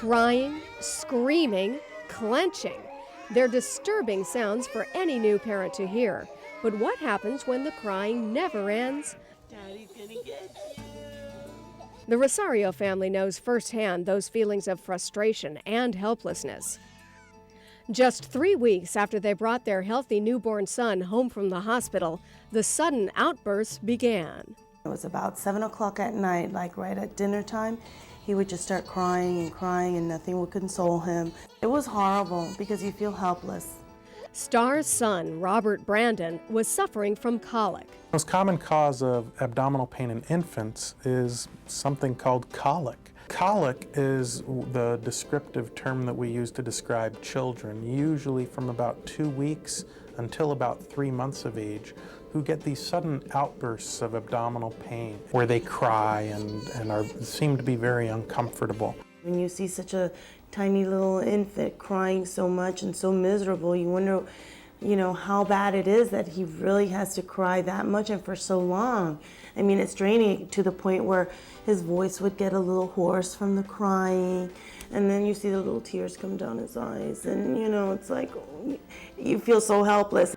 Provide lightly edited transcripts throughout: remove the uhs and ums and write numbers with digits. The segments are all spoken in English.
Crying, screaming, clenching. They're disturbing sounds for any new parent to hear. But what happens when the crying never ends? Daddy's gonna get you. The Rosario family knows firsthand those feelings of frustration and helplessness. Just 3 weeks after they brought their healthy newborn son home from the hospital, the sudden outbursts began. It was about 7 o'clock at night, like right at dinner time. He would just start crying and nothing would console him. It was horrible because you feel helpless. Star's son, Robert Brandon, was suffering from colic. The most common cause of abdominal pain in infants is something called colic. Colic is the descriptive term that we use to describe children, usually from about 2 weeks until about 3 months of age, who get these sudden outbursts of abdominal pain where they cry and seem to be very uncomfortable. When you see such a tiny little infant crying so much and so miserable, you wonder, how bad it is that he really has to cry that much and for so long. I mean, it's draining to the point where his voice would get a little hoarse from the crying, and then you see the little tears come down his eyes, and it's like you feel so helpless.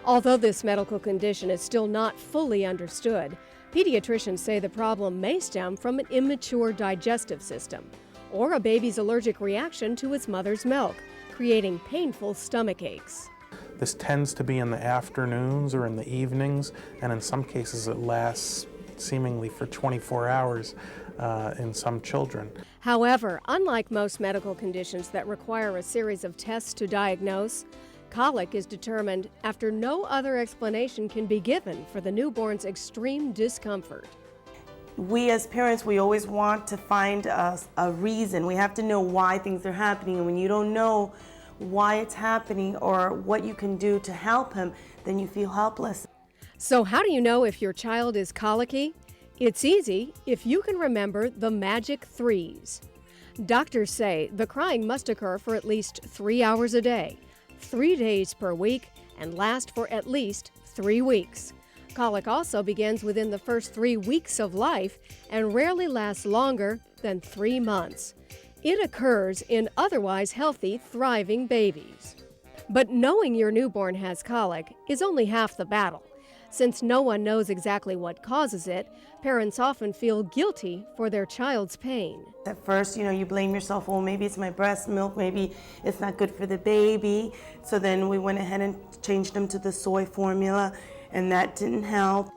Although this medical condition is still not fully understood, pediatricians say the problem may stem from an immature digestive system or a baby's allergic reaction to its mother's milk, creating painful stomach aches. This tends to be in the afternoons or in the evenings, and in some cases it lasts seemingly for 24 hours in some children. However, unlike most medical conditions that require a series of tests to diagnose, colic is determined after no other explanation can be given for the newborn's extreme discomfort. We as parents, we always want to find a reason. We have to know why things are happening, and when you don't know why it's happening or what you can do to help him, then you feel helpless. So how do you know if your child is colicky? It's easy if you can remember the magic 3s. Doctors say the crying must occur for at least 3 hours a day, 3 days per week, and last for at least 3 weeks. Colic also begins within the first 3 weeks of life and rarely lasts longer than 3 months. It occurs in otherwise healthy, thriving babies. But knowing your newborn has colic is only half the battle. Since no one knows exactly what causes it, parents often feel guilty for their child's pain. At first, you blame yourself, oh, maybe it's my breast milk, maybe it's not good for the baby. So then we went ahead and changed them to the soy formula, and that didn't help.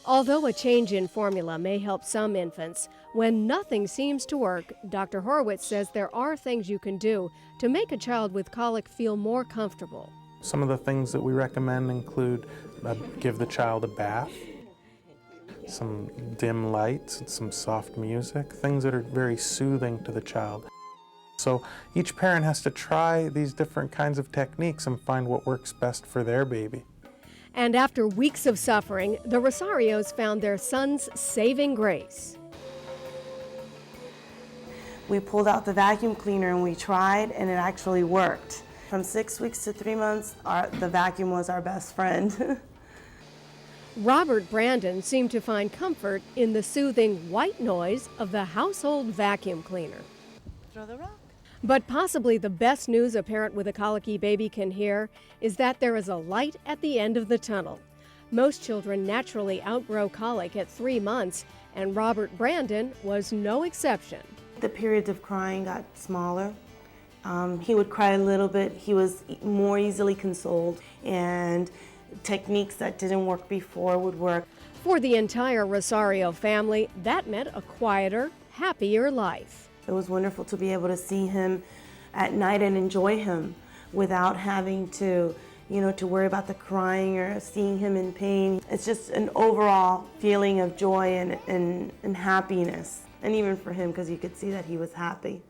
Although a change in formula may help some infants, when nothing seems to work, Dr. Horowitz says there are things you can do to make a child with colic feel more comfortable. Some of the things that we recommend include give the child a bath, some dim lights, some soft music, things that are very soothing to the child. So each parent has to try these different kinds of techniques and find what works best for their baby. And after weeks of suffering, the Rosarios found their son's saving grace. We pulled out the vacuum cleaner and we tried, and it actually worked. From 6 weeks to 3 months, the vacuum was our best friend. Robert Brandon seemed to find comfort in the soothing white noise of the household vacuum cleaner. Throw the rock. But possibly the best news a parent with a colicky baby can hear is that there is a light at the end of the tunnel. Most children naturally outgrow colic at 3 months, and Robert Brandon was no exception. The periods of crying got smaller. He would cry a little bit. He was more easily consoled, and techniques that didn't work before would work. For the entire Rosario family, that meant a quieter, happier life. It was wonderful to be able to see him at night and enjoy him without having to, to worry about the crying or seeing him in pain. It's just an overall feeling of joy and happiness. And even for him, because you could see that he was happy.